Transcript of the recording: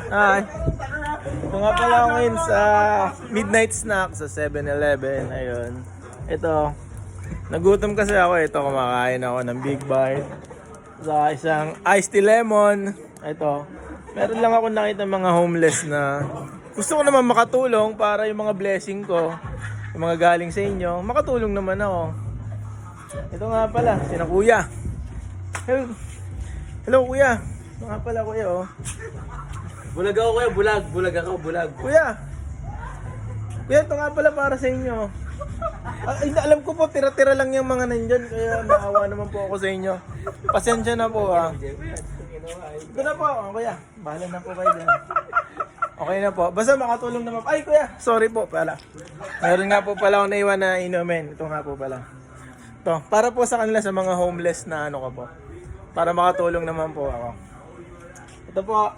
Ay, ito nga pala ako ngayon sa midnight snack sa 7-Eleven. Ayun. Ito, nagutom kasi ako. Ito, kumakain ako ng Big Bite. Sa isang iced tea lemon. Ito, meron lang ako nakita mga homeless na gusto ko naman makatulong para yung mga blessing ko, yung mga galing sa inyo, makatulong naman ako. Ito nga pala, sina kuya. Hello, hello kuya. Ito nga pala kuya oh. Bulag ako kuya, bulag. Bulag ako, bulag. Kuya! Kuya, ito nga pala para sa inyo. Ay, alam ko po, tira-tira lang yung mga nandyan, kaya naawa naman po ako sa inyo. Pasensya na po ah. Ito na po, kuya. Bahala na po kayo dyan. Okay na po. Basta makatulong naman. Ay, kuya! Sorry po pala. Meron nga po pala ako naiwan na inumin. Ito nga po pala. Ito, para po sa kanila sa mga homeless na ano ko po. Para makatulong naman po ako. Ito po.